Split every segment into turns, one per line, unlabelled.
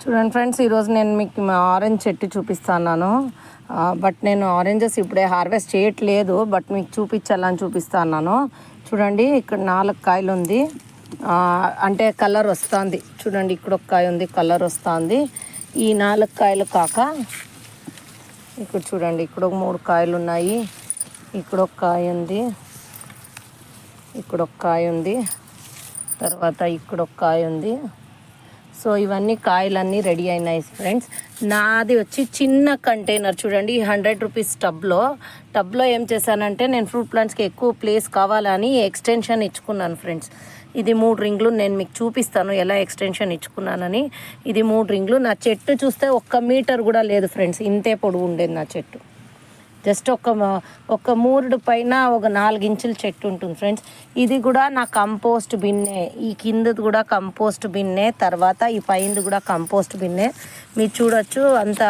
చూడండి ఫ్రెండ్స్, ఈరోజు నేను మీకు ఆరెంజ్ చెట్టు చూపిస్తున్నాను. బట్ నేను ఆరెంజెస్ ఇప్పుడే హార్వెస్ట్ చేయట్లేదు, బట్ మీకు చూపించాలని చూపిస్తున్నాను. చూడండి, ఇక్కడ 4 కాయలు ఉంది. అంటే కలర్ వస్తుంది. చూడండి, ఇక్కడ ఒక కాయ ఉంది, కలర్ వస్తుంది. ఈ 4 కాయలు కాక ఇక్కడ చూడండి, ఇక్కడ ఒక 3 కాయలు ఉన్నాయి. ఇక్కడ ఒక కాయ ఉంది, ఇక్కడ ఒక కాయ ఉంది, తర్వాత ఇక్కడ ఒక కాయ ఉంది. సో ఇవన్నీ కాయలన్నీ రెడీ అయినాయి ఫ్రెండ్స్. నాది వచ్చి చిన్న కంటైనర్. చూడండి, 100 రూపీస్ టబ్లో ఏం చేశానంటే, నేను ఫ్రూట్ ప్లాంట్స్కి ఎక్కువ ప్లేస్ కావాలని ఎక్స్టెన్షన్ ఇచ్చుకున్నాను ఫ్రెండ్స్. ఇది 3 రింగ్లు. నేను మీకు చూపిస్తాను ఎలా ఎక్స్టెన్షన్ ఇచ్చుకున్నానని. ఇది 3 రింగ్లు. నా చెట్టు చూస్తే 1 మీటర్ కూడా లేదు ఫ్రెండ్స్, ఇంతే పొడవు ఉండేది నా చెట్టు. జస్ట్ ఒక మూరుడు పైన ఒక 4 ఇంచుల చెట్టు ఉంటుంది ఫ్రెండ్స్. ఇది కూడా నా కంపోస్ట్ బిన్నే. ఈ కిందది కూడా కంపోస్ట్ బిన్నే, తర్వాత ఈ పైనది కూడా కంపోస్ట్ బిన్నే. మీరు చూడొచ్చు, అంత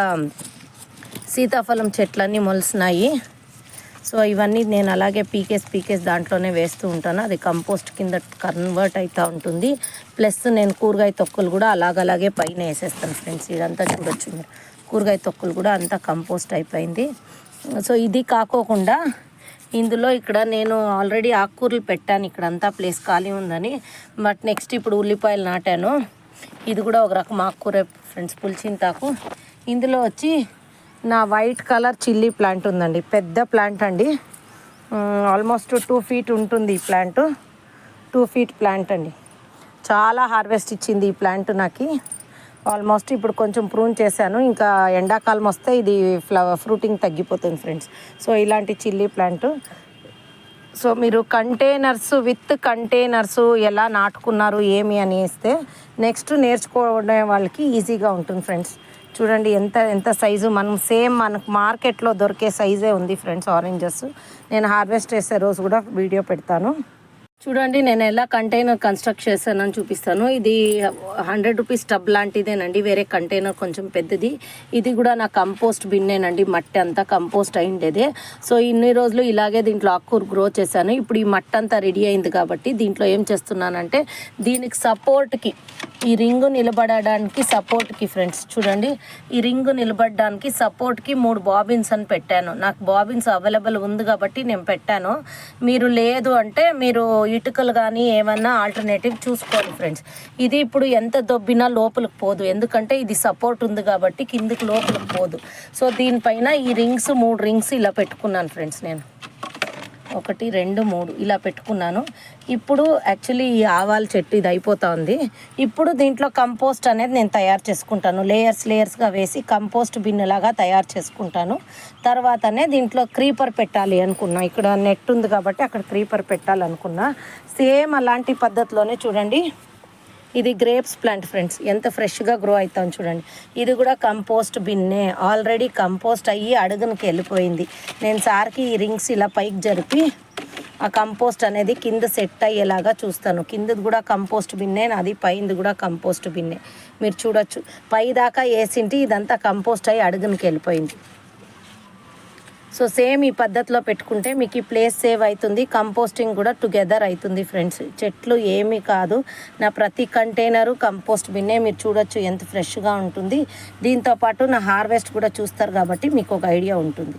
సీతాఫలం చెట్లన్నీ మొలిసినాయి. సో ఇవన్నీ నేను అలాగే పీకేస్ దాంట్లోనే వేస్తూ ఉంటాను. అది కంపోస్ట్ కింద కన్వర్ట్ అవుతూ ఉంటుంది. ప్లస్ నేను కూరగాయ తొక్కులు కూడా అలాగే పైన వేసేస్తాను ఫ్రెండ్స్. ఇదంతా చూడొచ్చు మీరు, కూరగాయ తొక్కులు కూడా అంతా కంపోస్ట్ అయిపోయింది. సో ఇది కాకోకుండా ఇందులో ఇక్కడ నేను ఆల్రెడీ ఆకుకూరలు పెట్టాను. ఇక్కడ అంతా ప్లేస్ ఖాళీ ఉందని. బట్ నెక్స్ట్ ఇప్పుడు ఉల్లిపాయలు నాటాను. ఇది కూడా ఒక రకం ఆకుకూర ఫ్రెండ్స్, పులిచింతాకు. ఇందులో వచ్చి నా వైట్ కలర్ చిల్లీ ప్లాంట్ ఉందండి. పెద్ద ప్లాంట్ అండి, ఆల్మోస్ట్ 2 feet ఉంటుంది ఈ ప్లాంట్. 2 feet ప్లాంట్ అండి. చాలా హార్వెస్ట్ ఇచ్చింది ఈ ప్లాంట్ నాకు. ఆల్మోస్ట్ ఇప్పుడు కొంచెం ప్రూన్ చేశాను. ఇంకా ఎండాకాలం వస్తే ఇది ఫ్రూటింగ్ తగ్గిపోతుంది ఫ్రెండ్స్. సో ఇలాంటి చిల్లీ ప్లాంట్. సో మీరు కంటైనర్స్ ఎలా నాటుకున్నారు ఏమి అని వేస్తే నెక్స్ట్ నేర్చుకోవడం వాళ్ళకి ఈజీగా ఉంటుంది ఫ్రెండ్స్. చూడండి ఎంత సైజు, మనకు మార్కెట్లో దొరికే సైజే ఉంది ఫ్రెండ్స్ ఆరెంజెస్. నేను హార్వెస్ట్ చేసే రోజు కూడా వీడియో పెడతాను. చూడండి, నేను ఎలా కంటైనర్ కన్స్ట్రక్ట్ చేశానని చూపిస్తాను. ఇది 100 రూపీస్ టబ్ లాంటిదేనండి, వేరే కంటైనర్ కొంచెం పెద్దది. ఇది కూడా నా కంపోస్ట్ బిన్నేనండి, మట్టి అంతా కంపోస్ట్ అయిండేదే. సో ఇన్ని రోజులు ఇలాగే దీంట్లో ఆకుకూర గ్రో చేశాను. ఇప్పుడు ఈ మట్టి అంతా రెడీ అయింది కాబట్టి దీంట్లో ఏం చేస్తున్నానంటే, దీనికి సపోర్ట్కి, ఈ రింగు నిలబడడానికి సపోర్ట్కి ఫ్రెండ్స్, చూడండి, ఈ రింగు నిలబడడానికి సపోర్ట్కి 3 బాబిన్స్ అని పెట్టాను. నాకు బాబిన్స్ అవైలబుల్ ఉంది కాబట్టి నేను పెట్టాను. మీరు లేదు అంటే మీరు ఇటుకలు కానీ ఏమన్నా ఆల్టర్నేటివ్ చూసుకోండి ఫ్రెండ్స్. ఇది ఇప్పుడు ఎంత దొబ్బినా లోపలికి పోదు, ఎందుకంటే ఇది సపోర్ట్ ఉంది కాబట్టి కిందికి లోపలికి పోదు. సో దీనిపైన ఈ 3 రింగ్స్ ఇలా పెట్టుకున్నాను ఫ్రెండ్స్. నేను 1 2 3 ఇలా పెట్టుకున్నాను. ఇప్పుడు యాక్చువల్లీ ఈ ఆవాల చెట్టు ఇది అయిపోతా ఉంది. ఇప్పుడు దీంట్లో కంపోస్ట్ అనేది నేను తయారు చేసుకుంటాను. లేయర్స్గా వేసి కంపోస్ట్ బిన్నెలాగా తయారు చేసుకుంటాను. తర్వాతనే దీంట్లో క్రీపర్ పెట్టాలి అనుకున్నా. ఇక్కడ నెట్ ఉంది కాబట్టి అక్కడ క్రీపర్ పెట్టాలనుకున్నా. సేమ్ అలాంటి పద్ధతిలోనే చూడండి, ఇది గ్రేప్స్ ప్లాంట్ ఫ్రెండ్స్, ఎంత ఫ్రెష్గా గ్రో అవుతాం చూడండి. ఇది కూడా కంపోస్ట్ బిన్నే, ఆల్రెడీ కంపోస్ట్ అయ్యి అడుగునికి వెళ్ళిపోయింది. నేను సార్కి ఈ రింగ్స్ ఇలా పైకి జరిపి ఆ కంపోస్ట్ అనేది కింద సెట్ అయ్యేలాగా చూస్తాను. కిందది కూడా కంపోస్ట్ బిన్నే, అది పైంది కూడా కంపోస్ట్ బిన్నే. మీరు చూడొచ్చు, పై దాకా వేసింటి ఇదంతా కంపోస్ట్ అయ్యి అడుగునికి వెళ్ళిపోయింది. సో సేమ్ ఈ పద్ధతిలో పెట్టుకుంటే మీకు ఈ ప్లేస్ సేవ్ అవుతుంది, కంపోస్టింగ్ కూడా టుగెదర్ అవుతుంది ఫ్రెండ్స్. చెట్లు ఏమీ కాదు, నా ప్రతి కంటైనరు కంపోస్ట్ బిన్నే. మీరు చూడొచ్చు ఎంత ఫ్రెష్గా ఉంటుంది. దీంతోపాటు నా హార్వెస్ట్ కూడా చూస్తారు కాబట్టి మీకు ఒక ఐడియా ఉంటుంది.